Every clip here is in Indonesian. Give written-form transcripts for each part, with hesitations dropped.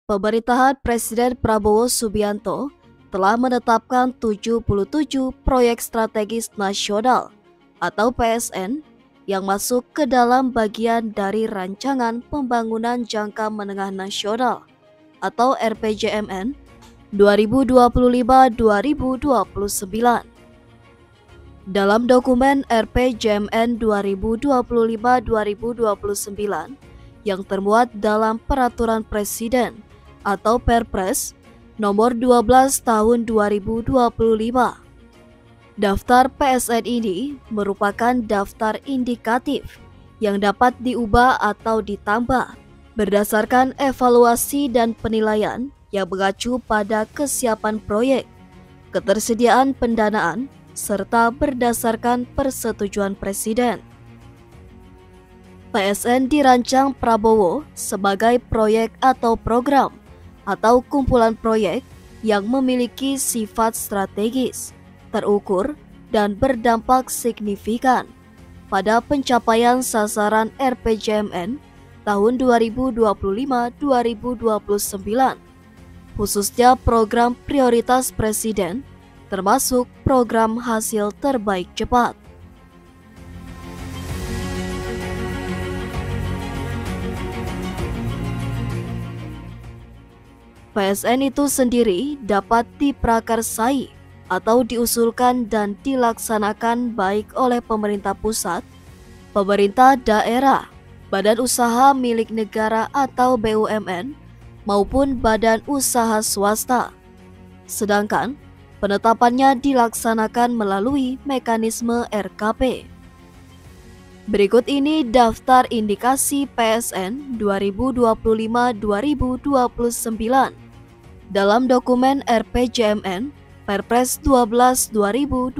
Pemerintahan Presiden Prabowo Subianto telah menetapkan 77 proyek strategis nasional atau PSN yang masuk ke dalam bagian dari Rancangan Pembangunan Jangka Menengah Nasional atau RPJMN 2025-2029. Dalam dokumen RPJMN 2025-2029 yang termuat dalam Peraturan Presiden atau Perpres nomor 12 tahun 2025. Daftar PSN ini merupakan daftar indikatif yang dapat diubah atau ditambah berdasarkan evaluasi dan penilaian yang mengacu pada kesiapan proyek, ketersediaan pendanaan, serta berdasarkan persetujuan Presiden. PSN dirancang Prabowo sebagai proyek atau program atau kumpulan proyek yang memiliki sifat strategis, terukur, dan berdampak signifikan pada pencapaian sasaran RPJMN tahun 2025-2029, khususnya program prioritas Presiden, termasuk program hasil terbaik cepat. PSN itu sendiri dapat diprakarsai atau diusulkan dan dilaksanakan baik oleh pemerintah pusat, pemerintah daerah, badan usaha milik negara atau BUMN, maupun badan usaha swasta. Sedangkan penetapannya dilaksanakan melalui mekanisme RKP. Berikut ini daftar indikasi PSN 2025-2029 dalam dokumen RPJMN Perpres 12 2025. 1.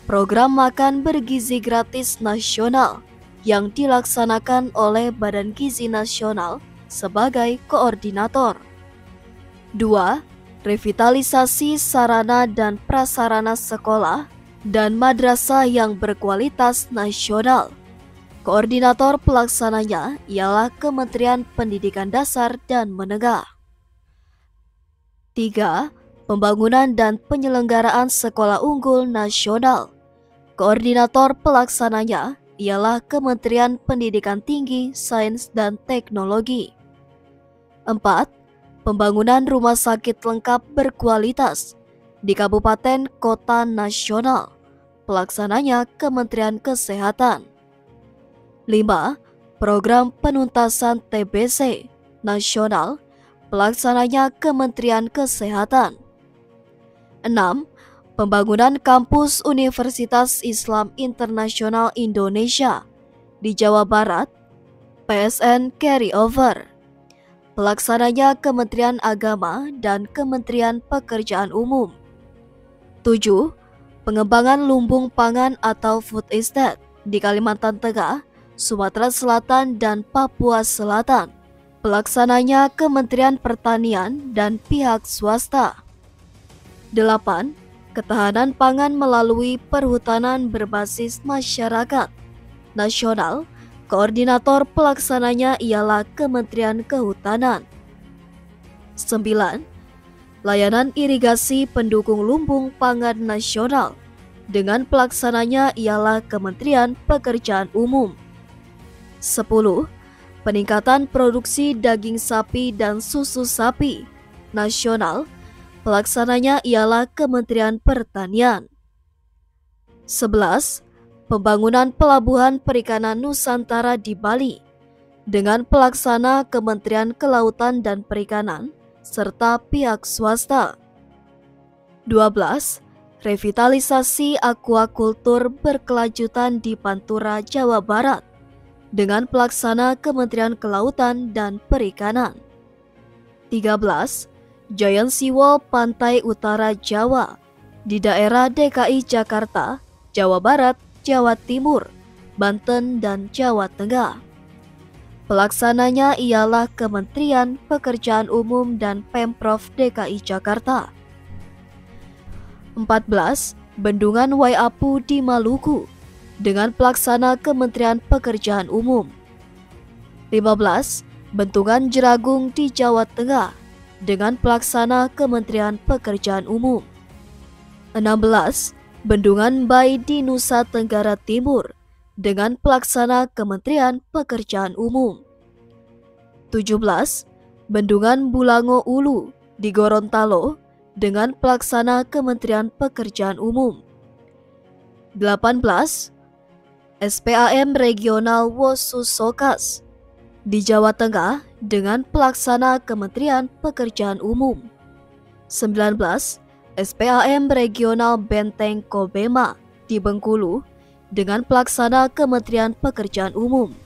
Program makan bergizi gratis nasional yang dilaksanakan oleh Badan Gizi Nasional sebagai koordinator. 2. Revitalisasi sarana dan prasarana sekolah dan madrasah yang berkualitas nasional. Koordinator pelaksananya ialah Kementerian Pendidikan Dasar dan Menengah. 3. Pembangunan dan penyelenggaraan sekolah unggul nasional. Koordinator pelaksananya ialah Kementerian Pendidikan Tinggi, Sains dan Teknologi. 4. Pembangunan rumah sakit lengkap berkualitas di kabupaten kota nasional. Pelaksananya Kementerian Kesehatan. 5. Program penuntasan TBC nasional. Pelaksananya Kementerian Kesehatan. 6. Pembangunan kampus Universitas Islam Internasional Indonesia di Jawa Barat. PSN Carryover. Pelaksananya Kementerian Agama dan Kementerian Pekerjaan Umum. 7. Pengembangan lumbung pangan atau food estate di Kalimantan Tengah, Sumatera Selatan, dan Papua Selatan. Pelaksananya Kementerian Pertanian dan pihak swasta. 8. Ketahanan pangan melalui perhutanan berbasis masyarakat nasional. Koordinator pelaksananya ialah Kementerian Kehutanan. 9. Layanan irigasi pendukung lumbung pangan nasional. Dengan pelaksananya ialah Kementerian Pekerjaan Umum. 10. Peningkatan produksi daging sapi dan susu sapi nasional. Pelaksananya ialah Kementerian Pertanian. 11. Pembangunan pelabuhan perikanan Nusantara di Bali dengan pelaksana Kementerian Kelautan dan Perikanan serta pihak swasta. 12. Revitalisasi akuakultur berkelanjutan di Pantura, Jawa Barat dengan pelaksana Kementerian Kelautan dan Perikanan. 13. Giant Seawall Pantai Utara Jawa di daerah DKI Jakarta, Jawa Barat, Jawa Timur, Banten, dan Jawa Tengah. Pelaksananya ialah Kementerian Pekerjaan Umum dan Pemprov DKI Jakarta. 14. Bendungan Waiapu di Maluku dengan pelaksana Kementerian Pekerjaan Umum. 15. Bendungan Jeragung di Jawa Tengah dengan pelaksana Kementerian Pekerjaan Umum. 16. Bendungan Bay di Nusa Tenggara Timur dengan pelaksana Kementerian Pekerjaan Umum. 17. Bendungan Bulango Ulu di Gorontalo dengan pelaksana Kementerian Pekerjaan Umum. 18. SPAM Regional Wosu-Sokas di Jawa Tengah dengan pelaksana Kementerian Pekerjaan Umum. 19. SPAM Regional Benteng Kobema di Bengkulu dengan pelaksana Kementerian Pekerjaan Umum.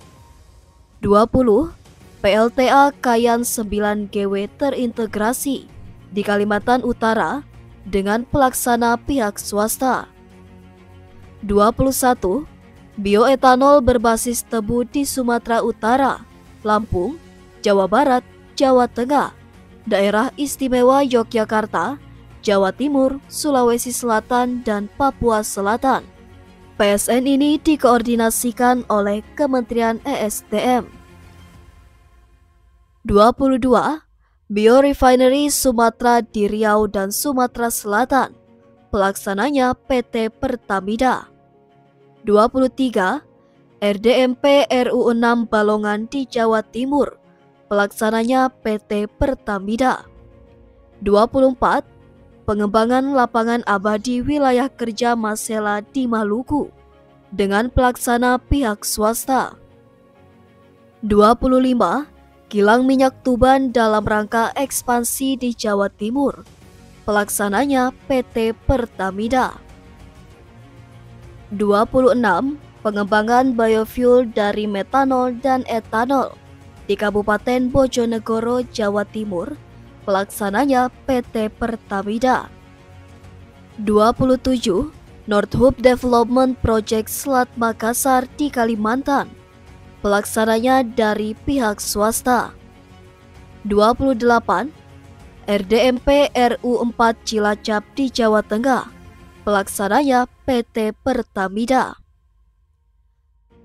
20. PLTA Kayan 9 GW terintegrasi di Kalimantan Utara dengan pelaksana pihak swasta. 21. Bioetanol berbasis tebu di Sumatera Utara, Lampung, Jawa Barat, Jawa Tengah, Daerah Istimewa Yogyakarta, Jawa Timur, Sulawesi Selatan, dan Papua Selatan. PSN ini dikoordinasikan oleh Kementerian ESDM. 22. Biorefinery Sumatera di Riau dan Sumatera Selatan, pelaksananya PT Pertamida. 23. RDMP RU6 Balongan di Jawa Timur, pelaksananya PT Pertamida. 24. Pengembangan lapangan abadi wilayah kerja Masela di Maluku dengan pelaksana pihak swasta. 25. Kilang minyak Tuban dalam rangka ekspansi di Jawa Timur, pelaksananya PT Pertamida. 26. Pengembangan biofuel dari metanol dan etanol di Kabupaten Bojonegoro, Jawa Timur, pelaksananya PT Pertamida. 27. North Hub Development Project Selat Makassar di Kalimantan, pelaksananya dari pihak swasta. 28. RDMP RU4 Cilacap di Jawa Tengah, pelaksananya PT Pertamida.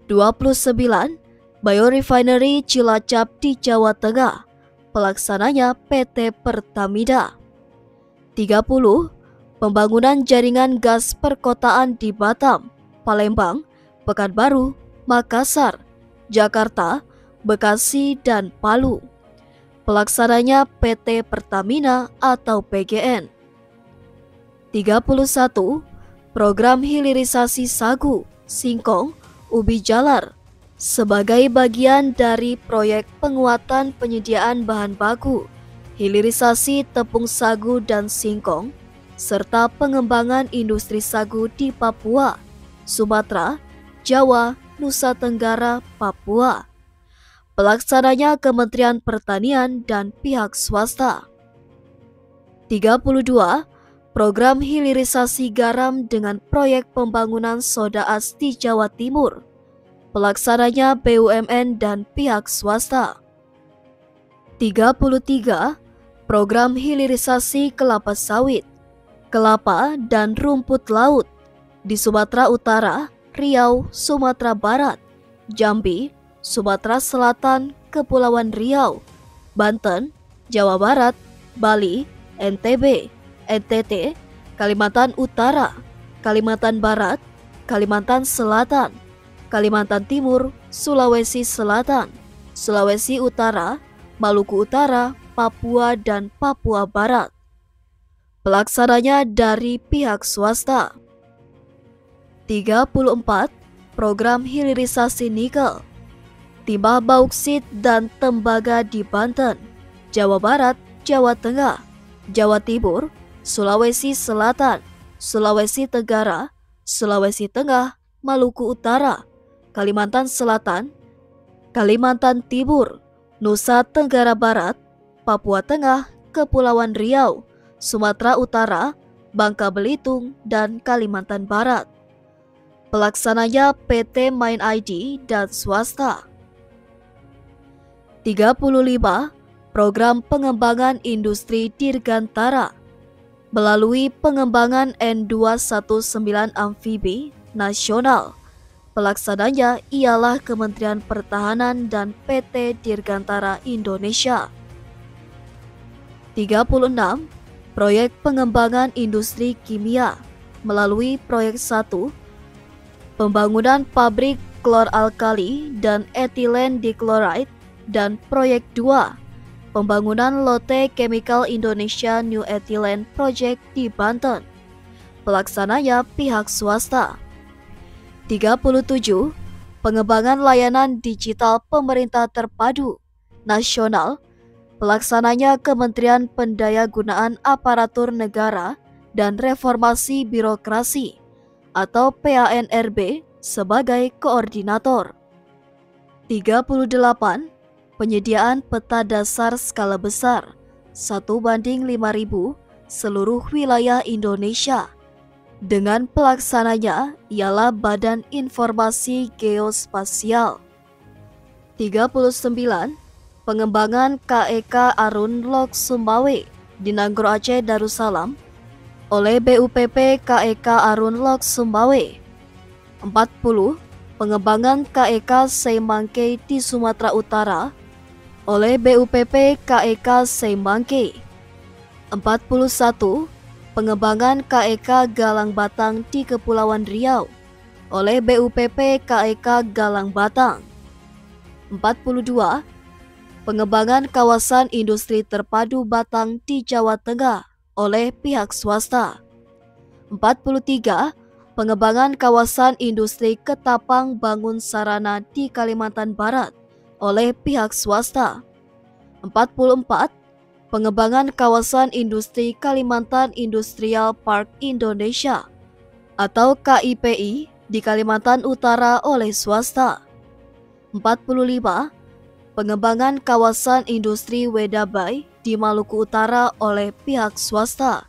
29. Biorefinery Cilacap di Jawa Tengah, pelaksananya PT Pertamida. 30. Pembangunan jaringan gas perkotaan di Batam, Palembang, Pekanbaru, Makassar, Jakarta, Bekasi, dan Palu, pelaksananya PT Pertamina atau PGN. 31. Program hilirisasi sagu, singkong, ubi jalar sebagai bagian dari proyek penguatan penyediaan bahan baku, hilirisasi tepung sagu dan singkong, serta pengembangan industri sagu di Papua, Sumatera, Jawa, Nusa Tenggara, Papua. Pelaksananya Kementerian Pertanian dan pihak swasta. 32. Program hilirisasi garam dengan proyek pembangunan soda as di Jawa Timur, pelaksananya BUMN dan pihak swasta. 33. Program hilirisasi kelapa sawit, kelapa, dan rumput laut di Sumatera Utara, Riau, Sumatera Barat, Jambi, Sumatera Selatan, Kepulauan Riau, Banten, Jawa Barat, Bali, NTB, NTT, Kalimantan Utara, Kalimantan Barat, Kalimantan Selatan, Kalimantan Timur, Sulawesi Selatan, Sulawesi Utara, Maluku Utara, Papua, dan Papua Barat. Pelaksananya dari pihak swasta. 34. Program hilirisasi nikel, timah bauksit dan tembaga di Banten, Jawa Barat, Jawa Tengah, Jawa Timur, Sulawesi Selatan, Sulawesi Tenggara, Sulawesi Tengah, Maluku Utara, Kalimantan Selatan, Kalimantan Timur, Nusa Tenggara Barat, Papua Tengah, Kepulauan Riau, Sumatera Utara, Bangka Belitung, dan Kalimantan Barat. Pelaksananya PT Main ID dan swasta. 35. Program pengembangan industri Dirgantara melalui pengembangan N219 amfibi nasional, Pelaksananya ialah Kementerian Pertahanan dan PT Dirgantara Indonesia. 36. Proyek pengembangan industri kimia melalui proyek 1, pembangunan pabrik klor-alkali dan etilen dichloride, dan proyek 2, pembangunan Lotte Chemical Indonesia New Ethylene Project di Banten. Pelaksananya pihak swasta. 37. Pengembangan layanan digital pemerintah terpadu nasional. Pelaksananya Kementerian Pendayagunaan Aparatur Negara dan Reformasi Birokrasi atau PANRB sebagai koordinator. 38. Penyediaan peta dasar skala besar 1:5.000 seluruh wilayah Indonesia. Dengan pelaksananya ialah Badan Informasi Geospasial. 39. Pengembangan KEK Arun Lok Sumbawe di Nanggro Aceh Darussalam oleh BUPP KEK Arun Lok Sumbawe. 40. Pengembangan KEK Seimangke di Sumatera Utara oleh BUPP KEK Seimangke. 41. Pengembangan KEK Galang Batang di Kepulauan Riau oleh BUPP KEK Galang Batang. 42. Pengembangan kawasan industri terpadu Batang di Jawa Tengah oleh pihak swasta. 43. Pengembangan kawasan industri Ketapang Bangun Sarana di Kalimantan Barat oleh pihak swasta. 44. Pengembangan kawasan industri Kalimantan Industrial Park Indonesia atau KIPI di Kalimantan Utara oleh swasta. 45. Pengembangan kawasan industri Wedabai di Maluku Utara oleh pihak swasta.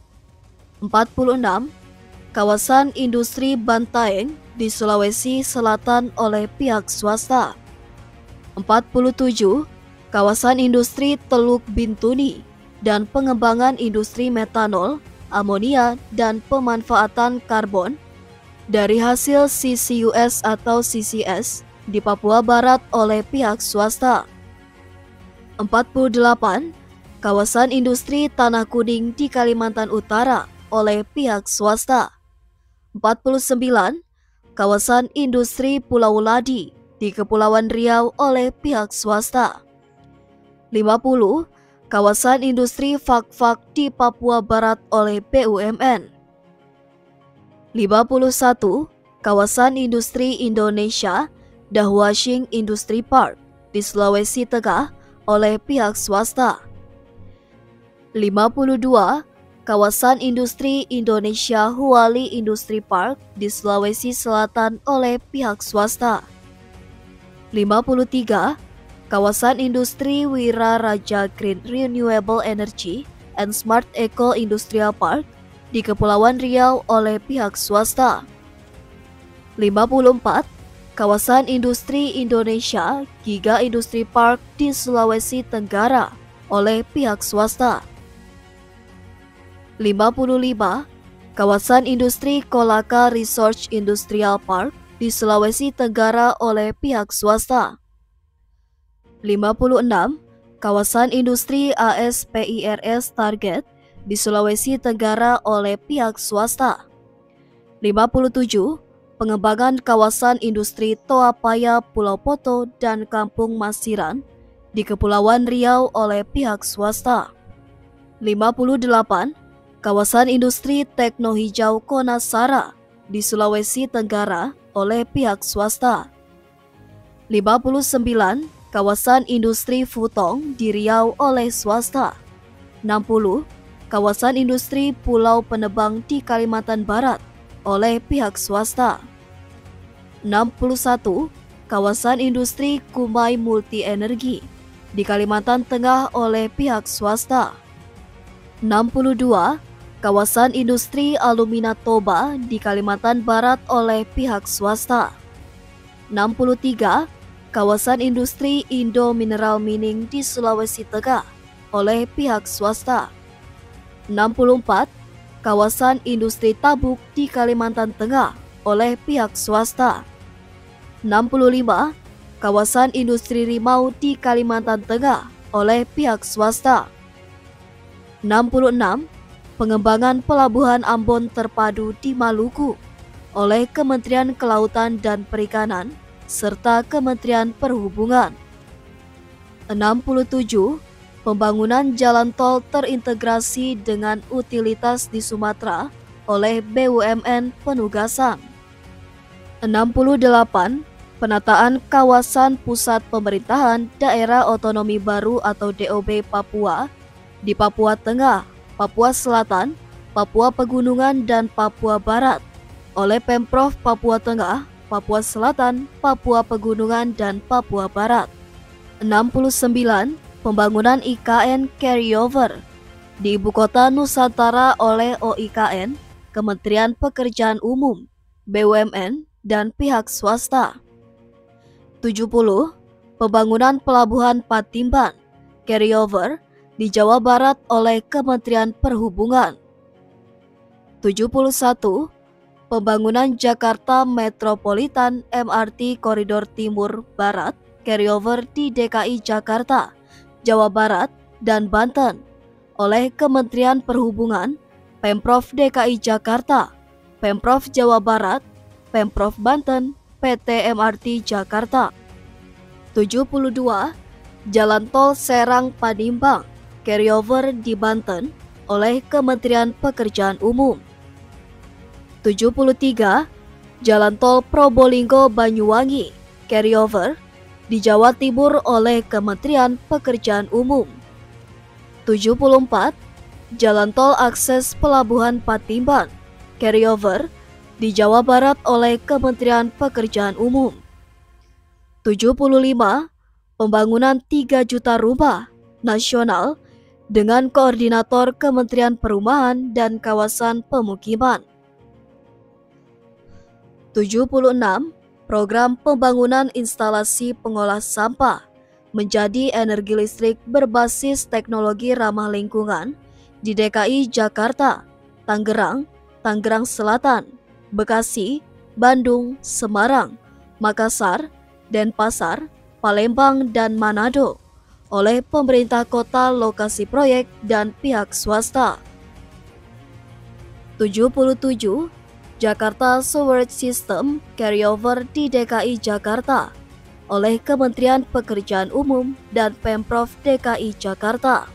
46. Kawasan industri Bantaeng di Sulawesi Selatan oleh pihak swasta. 47. Kawasan industri Teluk Bintuni dan pengembangan industri metanol, amonia, dan pemanfaatan karbon dari hasil CCUS atau CCS di Papua Barat oleh pihak swasta. 48. Kawasan industri Tanah Kuning di Kalimantan Utara oleh pihak swasta. 49. Kawasan industri Pulau Ladi di Kepulauan Riau oleh pihak swasta. 50. Kawasan industri Fak-Fak di Papua Barat oleh BUMN. 51. Kawasan industri Indonesia Dahwashing Industry Park di Sulawesi Tengah oleh pihak swasta. 52. Kawasan industri Indonesia Huali Industry Park di Sulawesi Selatan oleh pihak swasta. 53. Kawasan industri Wira Raja Green Renewable Energy and Smart Eco Industrial Park di Kepulauan Riau oleh pihak swasta. 54. Kawasan industri Indonesia Giga Industry Park di Sulawesi Tenggara oleh pihak swasta. 55. Kawasan industri Kolaka Research Industrial Park di Sulawesi Tenggara oleh pihak swasta. 56. Kawasan industri ASPIRS Target di Sulawesi Tenggara oleh pihak swasta. 57. Pengembangan kawasan industri Toapaya Pulau Poto dan Kampung Masiran di Kepulauan Riau oleh pihak swasta. 58. Kawasan industri Tekno Hijau Konasara di Sulawesi Tenggara oleh pihak swasta. 59. Kawasan industri Futong di Riau oleh swasta. 60. Kawasan industri Pulau Penebang di Kalimantan Barat oleh pihak swasta. 61. Kawasan industri Kumai Multi Energi di Kalimantan Tengah oleh pihak swasta. 62. Kawasan industri Alumina Toba di Kalimantan Barat oleh pihak swasta. 63. Kawasan industri Indo Mineral Mining di Sulawesi Tengah oleh pihak swasta. 64. Kawasan industri Tabuk di Kalimantan Tengah oleh pihak swasta. 65. Kawasan industri Rimau di Kalimantan Tengah oleh pihak swasta. 66. Pengembangan Pelabuhan Ambon Terpadu di Maluku oleh Kementerian Kelautan dan Perikanan serta Kementerian Perhubungan. 67. Pembangunan jalan tol terintegrasi dengan utilitas di Sumatera oleh BUMN Penugasan. 68. Penataan kawasan pusat pemerintahan daerah otonomi baru atau DOB Papua di Papua Tengah, Papua Selatan, Papua Pegunungan dan Papua Barat oleh Pemprov Papua Tengah, Papua Selatan, Papua Pegunungan dan Papua Barat. 69. Pembangunan IKN carryover di Ibu Kota Nusantara oleh OIKN, Kementerian Pekerjaan Umum, BUMN, dan pihak swasta. 70. Pembangunan Pelabuhan Patimban carryover di Jawa Barat oleh Kementerian Perhubungan. 71. Pembangunan Jakarta Metropolitan MRT Koridor Timur Barat carryover di DKI Jakarta, Jawa Barat, dan Banten oleh Kementerian Perhubungan, Pemprov DKI Jakarta, Pemprov Jawa Barat, Pemprov Banten, PT MRT Jakarta. 72. Jalan tol Serang Panimbang carryover di Banten oleh Kementerian Pekerjaan Umum. 73. Jalan tol Probolinggo Banyuwangi carryover di Jawa Timur oleh Kementerian Pekerjaan Umum. 74. Jalan tol akses Pelabuhan Patimban carryover di Jawa Barat oleh Kementerian Pekerjaan Umum. 75. Pembangunan 3 juta rumah nasional dengan koordinator Kementerian Perumahan dan Kawasan Pemukiman. 76. Program pembangunan instalasi pengolah sampah menjadi energi listrik berbasis teknologi ramah lingkungan di DKI Jakarta, Tangerang, Tangerang Selatan, Bekasi, Bandung, Semarang, Makassar, Denpasar, Palembang, dan Manado oleh pemerintah kota lokasi proyek dan pihak swasta. 77. Jakarta Sewage System carryover di DKI Jakarta oleh Kementerian Pekerjaan Umum dan Pemprov DKI Jakarta.